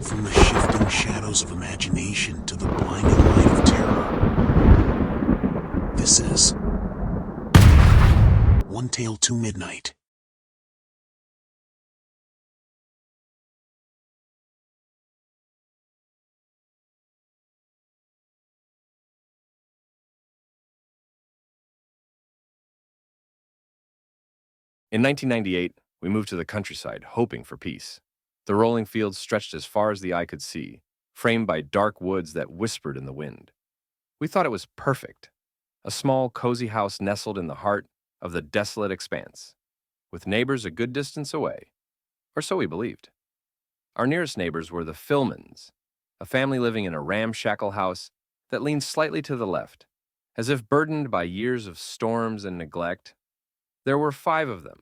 From the shifting shadows of imagination to the blinding light of terror, this is One Tale to Midnight. In 1998, we moved to the countryside, hoping for peace. The rolling fields stretched as far as the eye could see, framed by dark woods that whispered in the wind. We thought it was perfect, a small, cozy house nestled in the heart of the desolate expanse, with neighbors a good distance away, or so we believed. Our nearest neighbors were the Filmans, a family living in a ramshackle house that leaned slightly to the left, as if burdened by years of storms and neglect. There were 5 of them,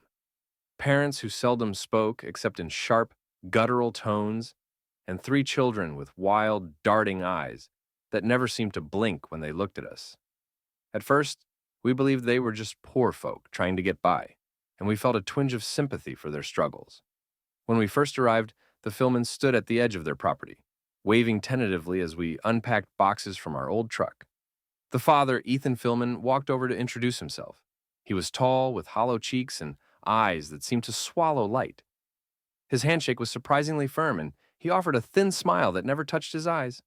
parents who seldom spoke except in sharp, guttural tones, and 3 children with wild, darting eyes that never seemed to blink when they looked at us. At first, we believed they were just poor folk trying to get by, and we felt a twinge of sympathy for their struggles. When we first arrived, the Filmans stood at the edge of their property, waving tentatively as we unpacked boxes from our old truck. The father, Ethan Filman, walked over to introduce himself. He was tall, with hollow cheeks and eyes that seemed to swallow light. His handshake was surprisingly firm, and he offered a thin smile that never touched his eyes.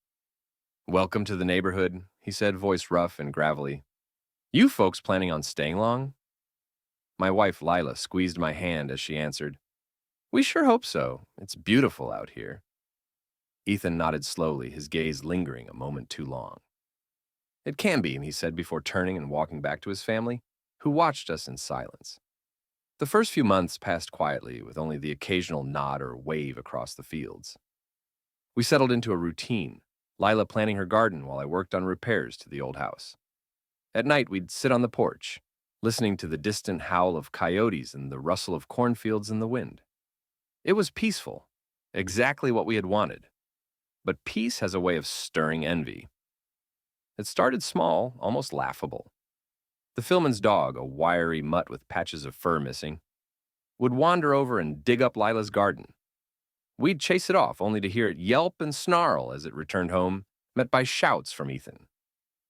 "Welcome to the neighborhood," he said, voice rough and gravelly. "You folks planning on staying long?" My wife, Lila, squeezed my hand as she answered, "We sure hope so. It's beautiful out here." Ethan nodded slowly, his gaze lingering a moment too long. "It can be," he said before turning and walking back to his family, who watched us in silence. The first few months passed quietly, with only the occasional nod or wave across the fields. We settled into a routine, Lila planning her garden while I worked on repairs to the old house. At night, we'd sit on the porch, listening to the distant howl of coyotes and the rustle of cornfields in the wind. It was peaceful, exactly what we had wanted. But peace has a way of stirring envy. It started small, almost laughable. The Filman's dog, a wiry mutt with patches of fur missing, would wander over and dig up Lila's garden. We'd chase it off, only to hear it yelp and snarl as it returned home, met by shouts from Ethan.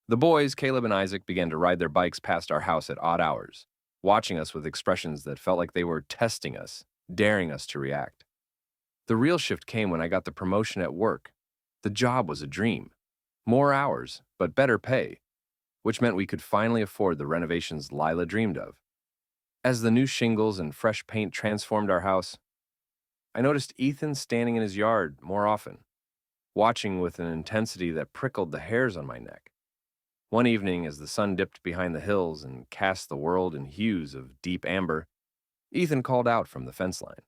The boys, Caleb and Isaac, began to ride their bikes past our house at odd hours, watching us with expressions that felt like they were testing us, daring us to react. The real shift came when I got the promotion at work. The job was a dream. More hours, but better pay, which meant we could finally afford the renovations Lila dreamed of. As the new shingles and fresh paint transformed our house, I noticed Ethan standing in his yard more often, watching with an intensity that prickled the hairs on my neck. One evening, as the sun dipped behind the hills and cast the world in hues of deep amber, Ethan called out from the fence line.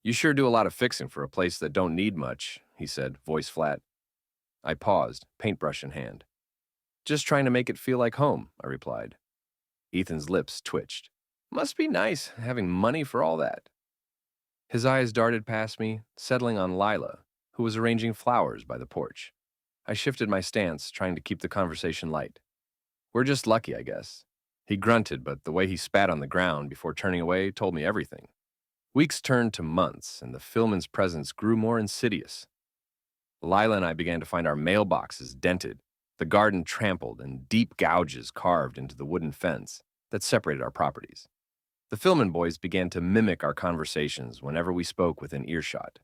"You sure do a lot of fixing for a place that don't need much," he said, voice flat. I paused, paintbrush in hand. "Just trying to make it feel like home," I replied. Ethan's lips twitched. "Must be nice, having money for all that." His eyes darted past me, settling on Lila, who was arranging flowers by the porch. I shifted my stance, trying to keep the conversation light. "We're just lucky, I guess." He grunted, but the way he spat on the ground before turning away told me everything. Weeks turned to months, and the Filman's presence grew more insidious. Lila and I began to find our mailboxes dented, the garden trampled, and deep gouges carved into the wooden fence that separated our properties. The Filman boys began to mimic our conversations whenever we spoke within earshot,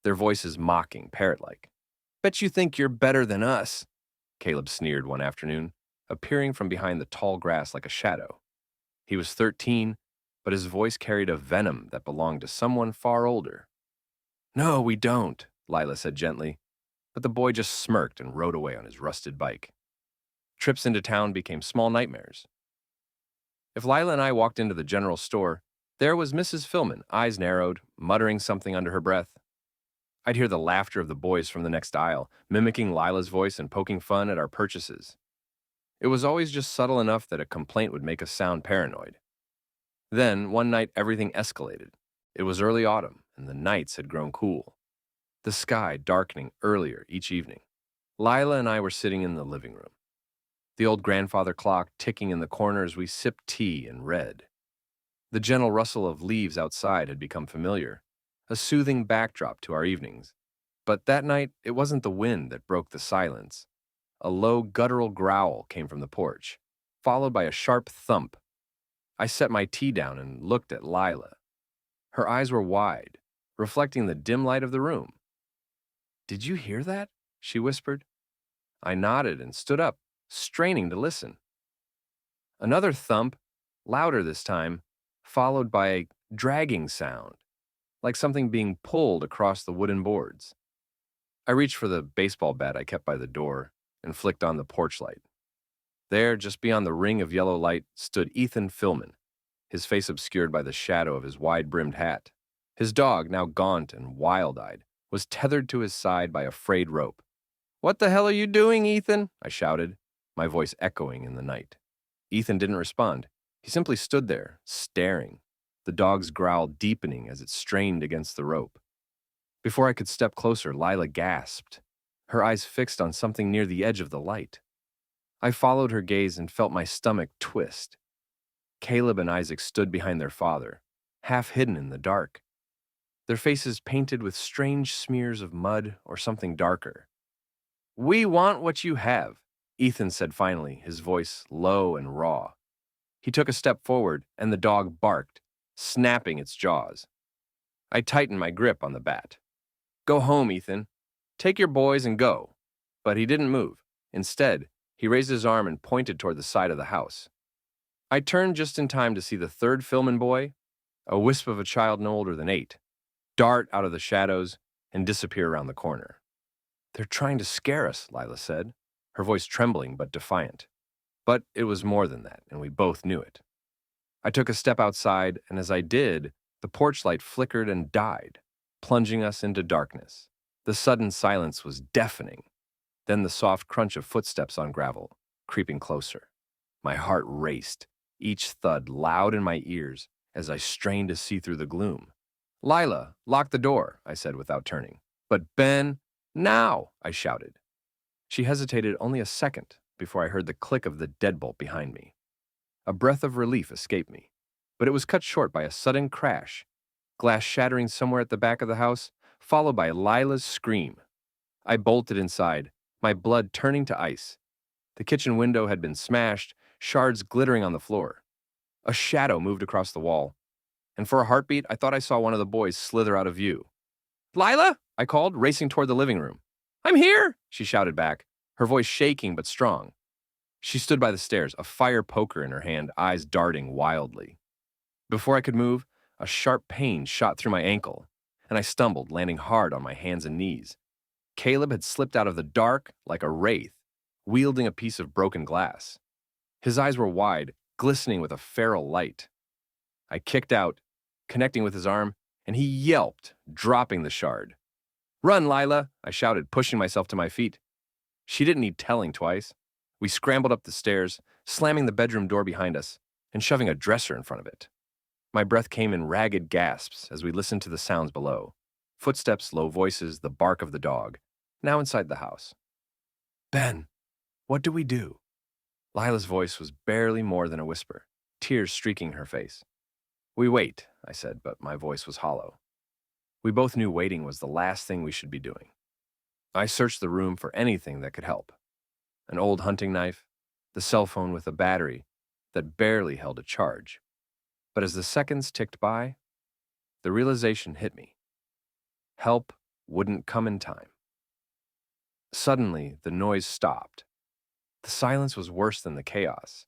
their voices mocking, parrot-like. "Bet you think you're better than us," Caleb sneered one afternoon, appearing from behind the tall grass like a shadow. He was 13, but his voice carried a venom that belonged to someone far older. "No, we don't," Lila said gently, but the boy just smirked and rode away on his rusted bike. Trips into town became small nightmares. If Lila and I walked into the general store, there was Mrs. Filman, eyes narrowed, muttering something under her breath. I'd hear the laughter of the boys from the next aisle, mimicking Lila's voice and poking fun at our purchases. It was always just subtle enough that a complaint would make us sound paranoid. Then, one night, everything escalated. It was early autumn, and the nights had grown cool, the sky darkening earlier each evening. Lila and I were sitting in the living room, the old grandfather clock ticking in the corner as we sipped tea and read. The gentle rustle of leaves outside had become familiar, a soothing backdrop to our evenings. But that night, it wasn't the wind that broke the silence. A low, guttural growl came from the porch, followed by a sharp thump. I set my tea down and looked at Lila. Her eyes were wide, reflecting the dim light of the room. "Did you hear that?" she whispered. I nodded and stood up, straining to listen. Another thump, louder this time, followed by a dragging sound, like something being pulled across the wooden boards. I reached for the baseball bat I kept by the door and flicked on the porch light. There, just beyond the ring of yellow light, stood Ethan Filman, his face obscured by the shadow of his wide-brimmed hat. His dog, now gaunt and wild-eyed, was tethered to his side by a frayed rope. "What the hell are you doing, Ethan?" I shouted, my voice echoing in the night. Ethan didn't respond. He simply stood there, staring, the dog's growl deepening as it strained against the rope. Before I could step closer, Lila gasped, her eyes fixed on something near the edge of the light. I followed her gaze and felt my stomach twist. Caleb and Isaac stood behind their father, half hidden in the dark, their faces painted with strange smears of mud or something darker. "We want what you have," Ethan said finally, his voice low and raw. He took a step forward, and the dog barked, snapping its jaws. I tightened my grip on the bat. "Go home, Ethan. Take your boys and go." But he didn't move. Instead, he raised his arm and pointed toward the side of the house. I turned just in time to see the third Filman boy, a wisp of a child no older than 8, dart out of the shadows and disappear around the corner. "They're trying to scare us," Lila said, her voice trembling but defiant. But it was more than that, and we both knew it. I took a step outside, and as I did, the porch light flickered and died, plunging us into darkness. The sudden silence was deafening. Then the soft crunch of footsteps on gravel, creeping closer. My heart raced, each thud loud in my ears as I strained to see through the gloom. "Lila, lock the door," I said without turning. "But Ben, now!" I shouted. She hesitated only a second before I heard the click of the deadbolt behind me. A breath of relief escaped me, but it was cut short by a sudden crash, glass shattering somewhere at the back of the house, followed by Lila's scream. I bolted inside, my blood turning to ice. The kitchen window had been smashed, shards glittering on the floor. A shadow moved across the wall, and for a heartbeat, I thought I saw one of the boys slither out of view. "Lila!" I called, racing toward the living room. "I'm here!" she shouted back, her voice shaking but strong. She stood by the stairs, a fire poker in her hand, eyes darting wildly. Before I could move, a sharp pain shot through my ankle, and I stumbled, landing hard on my hands and knees. Caleb had slipped out of the dark like a wraith, wielding a piece of broken glass. His eyes were wide, glistening with a feral light. I kicked out, connecting with his arm, and he yelped, dropping the shard. "Run, Lila!" I shouted, pushing myself to my feet. She didn't need telling twice. We scrambled up the stairs, slamming the bedroom door behind us and shoving a dresser in front of it. My breath came in ragged gasps as we listened to the sounds below. Footsteps, low voices, the bark of the dog, now inside the house. "Ben, what do we do?" Lila's voice was barely more than a whisper, tears streaking her face. "We wait," I said, but my voice was hollow. We both knew waiting was the last thing we should be doing. I searched the room for anything that could help. An old hunting knife, the cell phone with a battery that barely held a charge. But as the seconds ticked by, the realization hit me. Help wouldn't come in time. Suddenly, the noise stopped. The silence was worse than the chaos.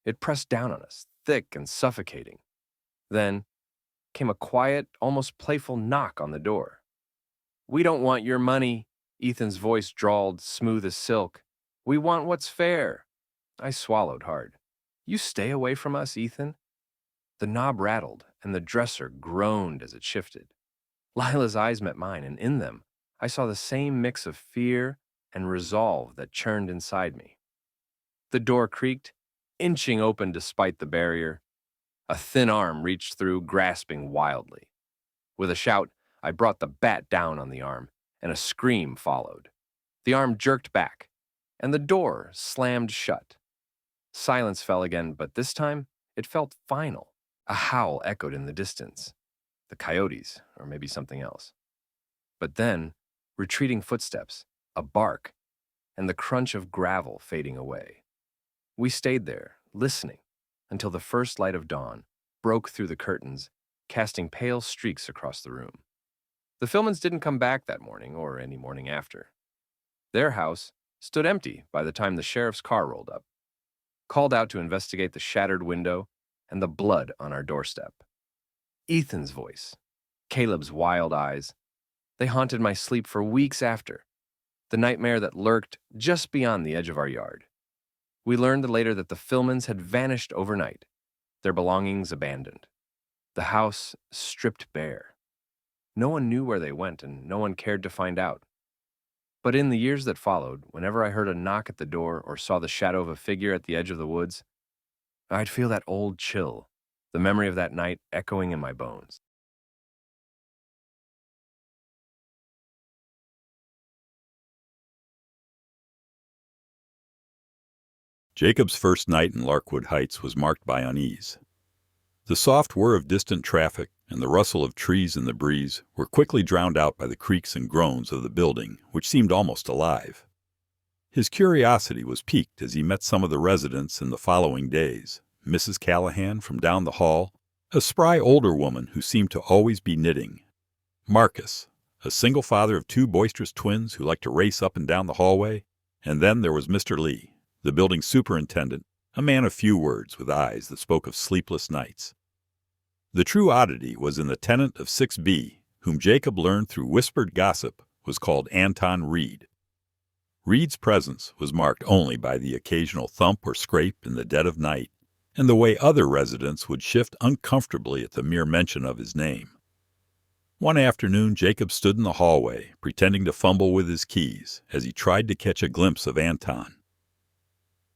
It pressed down on us, thick and suffocating. Then came a quiet, almost playful knock on the door. "We don't want your money," Ethan's voice drawled, smooth as silk. "We want what's fair." I swallowed hard. "You stay away from us, Ethan." The knob rattled, and the dresser groaned as it shifted. Lila's eyes met mine, and in them, I saw the same mix of fear and resolve that churned inside me. The door creaked, inching open despite the barrier. A thin arm reached through, grasping wildly. With a shout, I brought the bat down on the arm, and a scream followed. The arm jerked back, and the door slammed shut. Silence fell again, but this time it felt final. A howl echoed in the distance. The coyotes, or maybe something else. But then, retreating footsteps, a bark, and the crunch of gravel fading away. We stayed there, listening, until the first light of dawn broke through the curtains, casting pale streaks across the room. The Filmans didn't come back that morning or any morning after. Their house stood empty by the time the sheriff's car rolled up, called out to investigate the shattered window and the blood on our doorstep. Ethan's voice, Caleb's wild eyes, they haunted my sleep for weeks after, the nightmare that lurked just beyond the edge of our yard. We learned later that the Filmans had vanished overnight, their belongings abandoned, the house stripped bare. No one knew where they went, and no one cared to find out. But in the years that followed, whenever I heard a knock at the door or saw the shadow of a figure at the edge of the woods, I'd feel that old chill, the memory of that night echoing in my bones. Jacob's first night in Larkwood Heights was marked by unease. The soft whir of distant traffic and the rustle of trees in the breeze were quickly drowned out by the creaks and groans of the building, which seemed almost alive. His curiosity was piqued as he met some of the residents in the following days. Mrs. Callahan from down the hall, a spry older woman who seemed to always be knitting. Marcus, a single father of two boisterous twins who liked to race up and down the hallway. And then there was Mr. Lee, the building superintendent, a man of few words with eyes that spoke of sleepless nights. The true oddity was in the tenant of 6B, whom Jacob learned through whispered gossip was called Anton Reed. Reed's presence was marked only by the occasional thump or scrape in the dead of night, and the way other residents would shift uncomfortably at the mere mention of his name. One afternoon, Jacob stood in the hallway, pretending to fumble with his keys as he tried to catch a glimpse of Anton.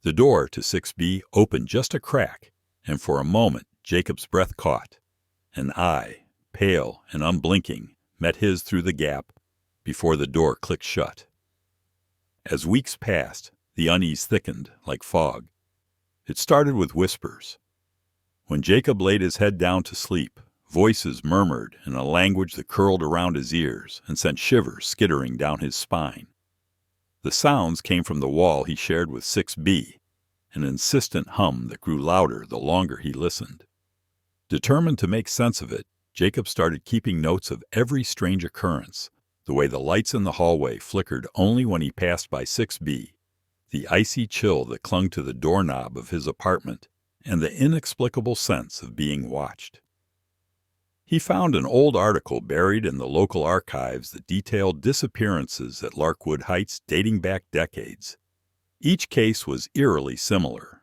The door to 6B opened just a crack, and for a moment Jacob's breath caught. An eye, pale and unblinking, met his through the gap before the door clicked shut. As weeks passed, the unease thickened like fog. It started with whispers. When Jacob laid his head down to sleep, voices murmured in a language that curled around his ears and sent shivers skittering down his spine. The sounds came from the wall he shared with 6B, an insistent hum that grew louder the longer he listened. Determined to make sense of it, Jacob started keeping notes of every strange occurrence, the way the lights in the hallway flickered only when he passed by 6B, the icy chill that clung to the doorknob of his apartment, and the inexplicable sense of being watched. He found an old article buried in the local archives that detailed disappearances at Larkwood Heights dating back decades. Each case was eerily similar.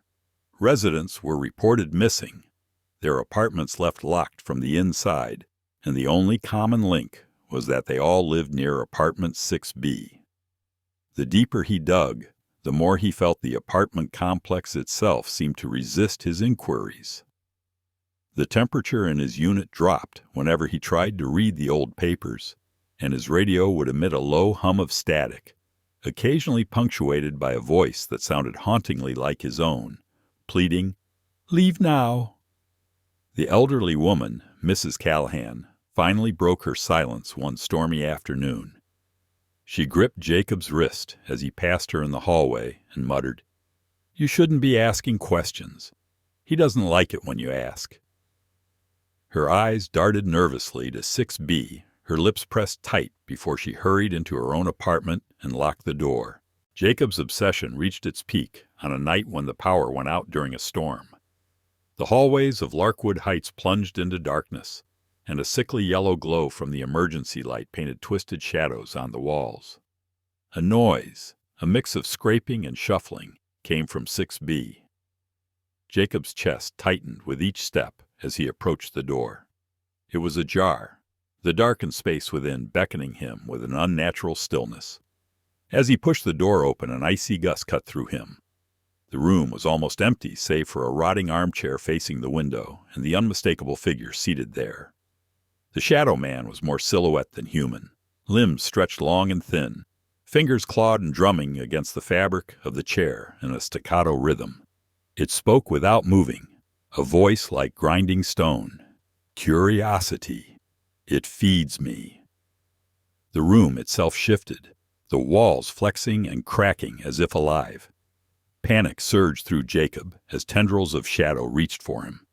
Residents were reported missing, their apartments left locked from the inside, and the only common link was that they all lived near apartment 6B. The deeper he dug, the more he felt the apartment complex itself seemed to resist his inquiries. The temperature in his unit dropped whenever he tried to read the old papers, and his radio would emit a low hum of static, occasionally punctuated by a voice that sounded hauntingly like his own, pleading, "Leave now." The elderly woman, Mrs. Callahan, finally broke her silence one stormy afternoon. She gripped Jacob's wrist as he passed her in the hallway and muttered, "You shouldn't be asking questions. He doesn't like it when you ask." Her eyes darted nervously to 6B, her lips pressed tight before she hurried into her own apartment and locked the door. Jacob's obsession reached its peak on a night when the power went out during a storm. The hallways of Larkwood Heights plunged into darkness, and a sickly yellow glow from the emergency light painted twisted shadows on the walls. A noise, a mix of scraping and shuffling, came from 6B. Jacob's chest tightened with each step as he approached the door. It was ajar, the darkened space within beckoning him with an unnatural stillness. As he pushed the door open, an icy gust cut through him. The room was almost empty save for a rotting armchair facing the window and the unmistakable figure seated there. The shadow man was more silhouette than human, limbs stretched long and thin, fingers clawed and drumming against the fabric of the chair in a staccato rhythm. It spoke without moving, a voice like grinding stone. "Curiosity. It feeds me." The room itself shifted, the walls flexing and cracking as if alive. Panic surged through Jacob as tendrils of shadow reached for him.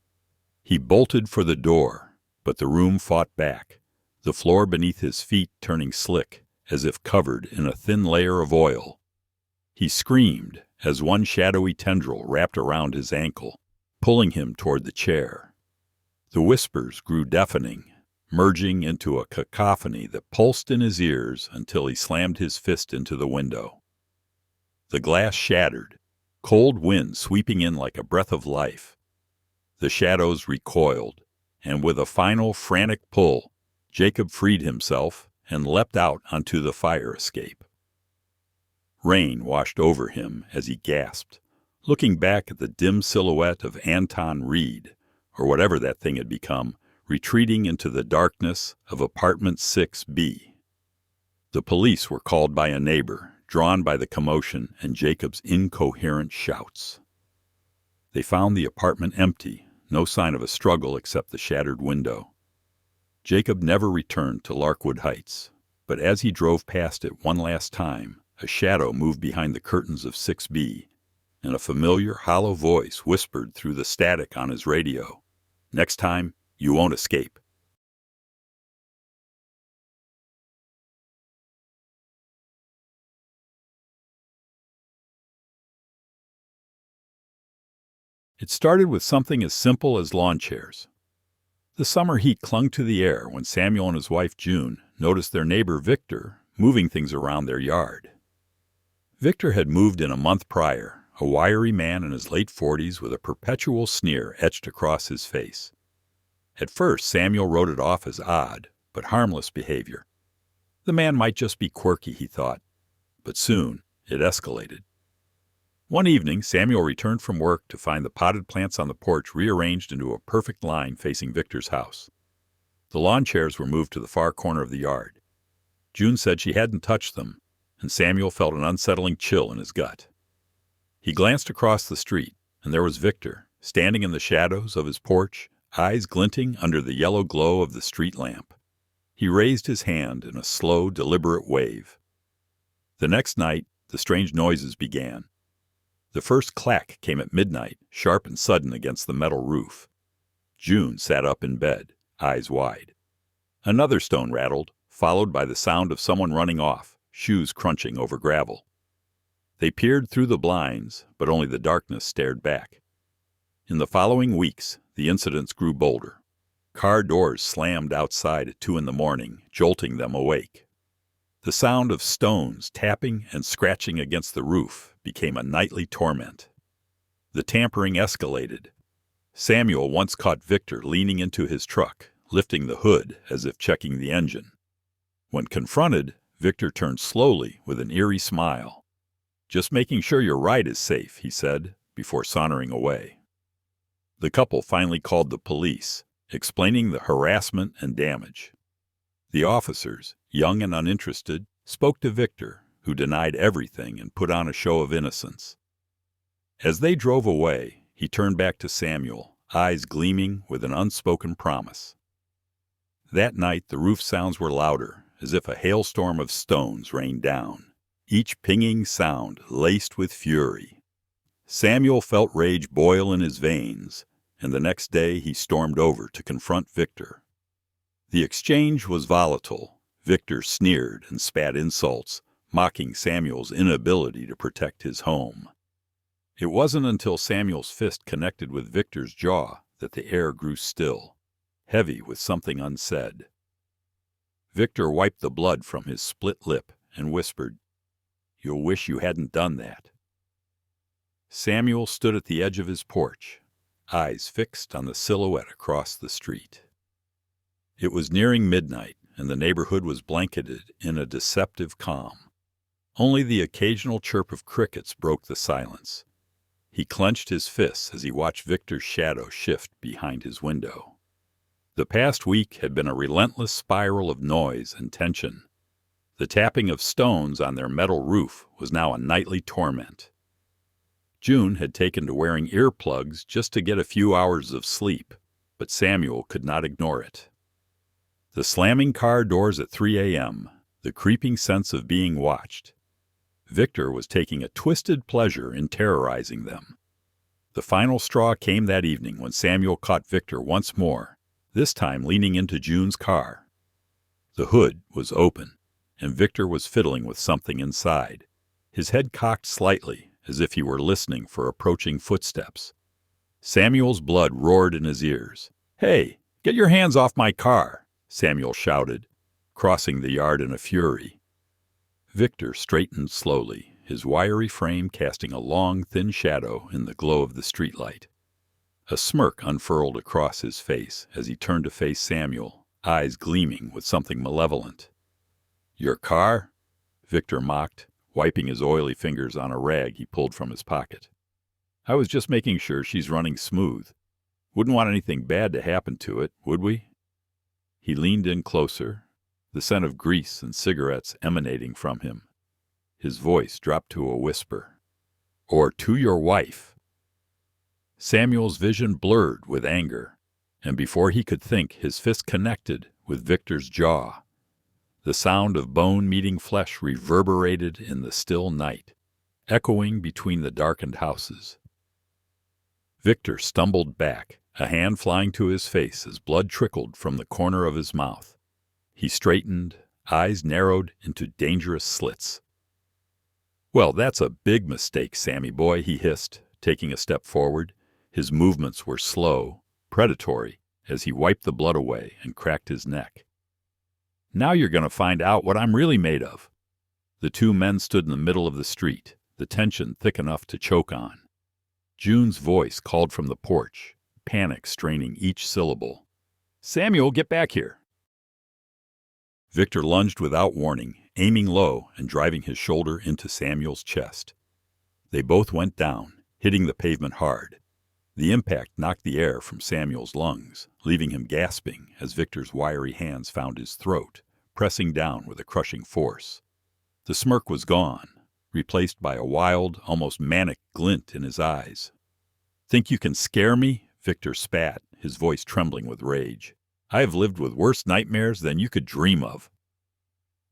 He bolted for the door, but the room fought back, the floor beneath his feet turning slick, as if covered in a thin layer of oil. He screamed as one shadowy tendril wrapped around his ankle, pulling him toward the chair. The whispers grew deafening, merging into a cacophony that pulsed in his ears until he slammed his fist into the window. The glass shattered, cold wind sweeping in like a breath of life. The shadows recoiled, and with a final frantic pull, Jacob freed himself and leapt out onto the fire escape. Rain washed over him as he gasped, looking back at the dim silhouette of Anton Reed, or whatever that thing had become, retreating into the darkness of apartment 6B. The police were called by a neighbor, drawn by the commotion and Jacob's incoherent shouts. They found the apartment empty, no sign of a struggle except the shattered window. Jacob never returned to Larkwood Heights, but as he drove past it one last time, a shadow moved behind the curtains of 6B, and a familiar, hollow voice whispered through the static on his radio, "Next time, you won't escape." It started with something as simple as lawn chairs. The summer heat clung to the air when Samuel and his wife June noticed their neighbor Victor moving things around their yard. Victor had moved in a month prior, a wiry man in his late 40s with a perpetual sneer etched across his face. At first, Samuel wrote it off as odd, but harmless behavior. The man might just be quirky, he thought, but soon it escalated. One evening, Samuel returned from work to find the potted plants on the porch rearranged into a perfect line facing Victor's house. The lawn chairs were moved to the far corner of the yard. June said she hadn't touched them, and Samuel felt an unsettling chill in his gut. He glanced across the street, and there was Victor, standing in the shadows of his porch, eyes glinting under the yellow glow of the street lamp. He raised his hand in a slow, deliberate wave. The next night, the strange noises began. The first clack came at midnight, sharp and sudden against the metal roof. June sat up in bed, eyes wide. Another stone rattled, followed by the sound of someone running off, shoes crunching over gravel. They peered through the blinds, but only the darkness stared back. In the following weeks, the incidents grew bolder. Car doors slammed outside at 2 a.m, jolting them awake. The sound of stones tapping and scratching against the roof became a nightly torment. The tampering escalated. Samuel once caught Victor leaning into his truck, lifting the hood as if checking the engine. When confronted, Victor turned slowly with an eerie smile. "Just making sure your ride is safe," he said, before sauntering away. The couple finally called the police, explaining the harassment and damage. The officers, young and uninterested, spoke to Victor, who denied everything and put on a show of innocence. As they drove away, he turned back to Samuel, eyes gleaming with an unspoken promise. That night, the roof sounds were louder, as if a hailstorm of stones rained down, each pinging sound laced with fury. Samuel felt rage boil in his veins, and the next day he stormed over to confront Victor. The exchange was volatile. Victor sneered and spat insults, mocking Samuel's inability to protect his home. It wasn't until Samuel's fist connected with Victor's jaw that the air grew still, heavy with something unsaid. Victor wiped the blood from his split lip and whispered, "You'll wish you hadn't done that." Samuel stood at the edge of his porch, eyes fixed on the silhouette across the street. It was nearing midnight, and the neighborhood was blanketed in a deceptive calm. Only the occasional chirp of crickets broke the silence. He clenched his fists as he watched Victor's shadow shift behind his window. The past week had been a relentless spiral of noise and tension. The tapping of stones on their metal roof was now a nightly torment. June had taken to wearing earplugs just to get a few hours of sleep, but Samuel could not ignore it. The slamming car doors at 3 a.m., the creeping sense of being watched. Victor was taking a twisted pleasure in terrorizing them. The final straw came that evening when Samuel caught Victor once more, this time leaning into June's car. The hood was open, and Victor was fiddling with something inside, his head cocked slightly as if he were listening for approaching footsteps. Samuel's blood roared in his ears. "Hey, get your hands off my car!" Samuel shouted, crossing the yard in a fury. Victor straightened slowly, his wiry frame casting a long, thin shadow in the glow of the streetlight. A smirk unfurled across his face as he turned to face Samuel, eyes gleaming with something malevolent. "Your car?" Victor mocked, wiping his oily fingers on a rag he pulled from his pocket. "I was just making sure she's running smooth. Wouldn't want anything bad to happen to it, would we?" He leaned in closer, the scent of grease and cigarettes emanating from him. His voice dropped to a whisper. "Or to your wife." Samuel's vision blurred with anger, and before he could think, his fist connected with Victor's jaw. The sound of bone meeting flesh reverberated in the still night, echoing between the darkened houses. Victor stumbled back, a hand flying to his face as blood trickled from the corner of his mouth. He straightened, eyes narrowed into dangerous slits. "Well, that's a big mistake, Sammy boy," he hissed, taking a step forward. His movements were slow, predatory, as he wiped the blood away and cracked his neck. "Now you're going to find out what I'm really made of." The two men stood in the middle of the street, the tension thick enough to choke on. June's voice called from the porch, panic straining each syllable. "Samuel, get back here!" Victor lunged without warning, aiming low and driving his shoulder into Samuel's chest. They both went down, hitting the pavement hard. The impact knocked the air from Samuel's lungs, leaving him gasping as Victor's wiry hands found his throat, pressing down with a crushing force. The smirk was gone, replaced by a wild, almost manic glint in his eyes. "Think you can scare me?" Victor spat, his voice trembling with rage. "I have lived with worse nightmares than you could dream of."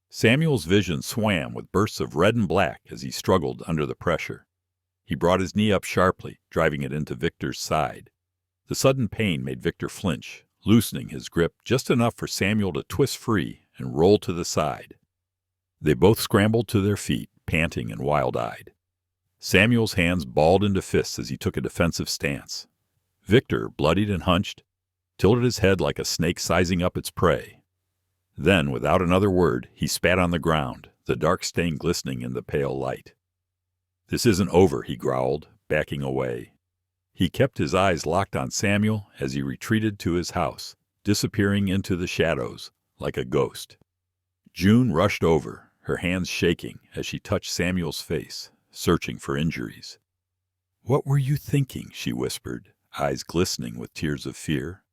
Samuel's vision swam with bursts of red and black as he struggled under the pressure. He brought his knee up sharply, driving it into Victor's side. The sudden pain made Victor flinch, loosening his grip just enough for Samuel to twist free and roll to the side. They both scrambled to their feet, panting and wild-eyed. Samuel's hands balled into fists as he took a defensive stance. Victor, bloodied and hunched, tilted his head like a snake sizing up its prey. Then, without another word, he spat on the ground, the dark stain glistening in the pale light. "This isn't over," he growled, backing away. He kept his eyes locked on Samuel as he retreated to his house, disappearing into the shadows like a ghost. June rushed over, her hands shaking as she touched Samuel's face, searching for injuries. "What were you thinking?" she whispered, eyes glistening with tears of fear.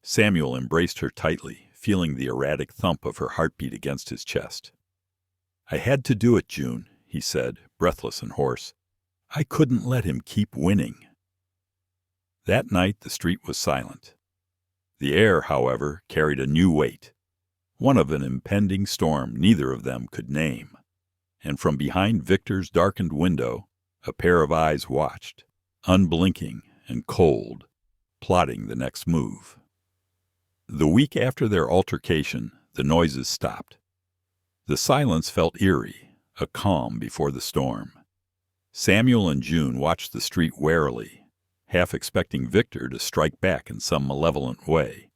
Samuel embraced her tightly, feeling the erratic thump of her heartbeat against his chest. "I had to do it, June," he said, breathless and hoarse. "I couldn't let him keep winning." That night the street was silent. The air, however, carried a new weight, one of an impending storm neither of them could name. And from behind Victor's darkened window, a pair of eyes watched, unblinking and cold, plotting the next move. The week after their altercation, the noises stopped. The silence felt eerie, a calm before the storm. Samuel and June watched the street warily, half expecting Victor to strike back in some malevolent way.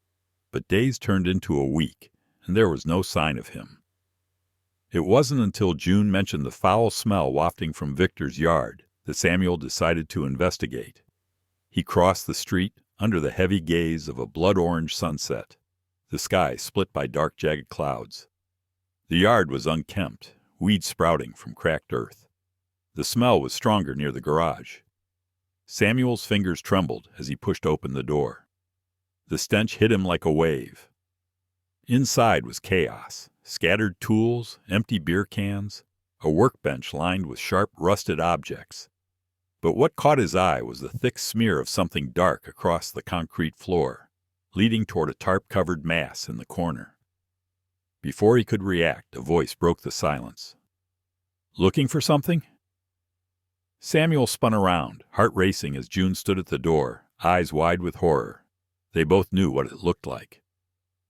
But days turned into a week, and there was no sign of him. It wasn't until June mentioned the foul smell wafting from Victor's yard that Samuel decided to investigate. He crossed the street under the heavy gaze of a blood-orange sunset, the sky split by dark, jagged clouds. The yard was unkempt, weeds sprouting from cracked earth. The smell was stronger near the garage. Samuel's fingers trembled as he pushed open the door. The stench hit him like a wave. Inside was chaos, scattered tools, empty beer cans, a workbench lined with sharp, rusted objects. But what caught his eye was the thick smear of something dark across the concrete floor, leading toward a tarp-covered mass in the corner. Before he could react, a voice broke the silence. "Looking for something?" Samuel spun around, heart racing as June stood at the door, eyes wide with horror. They both knew what it looked like.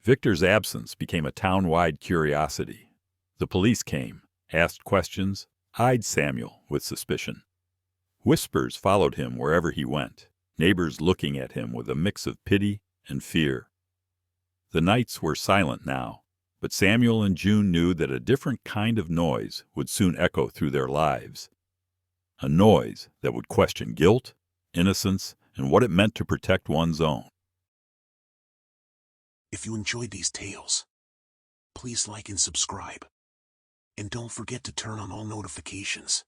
Victor's absence became a town-wide curiosity. The police came, asked questions, eyed Samuel with suspicion. Whispers followed him wherever he went, neighbors looking at him with a mix of pity and fear. The nights were silent now, but Samuel and June knew that a different kind of noise would soon echo through their lives. A noise that would question guilt, innocence, and what it meant to protect one's own. If you enjoyed these tales, please like and subscribe. And don't forget to turn on all notifications.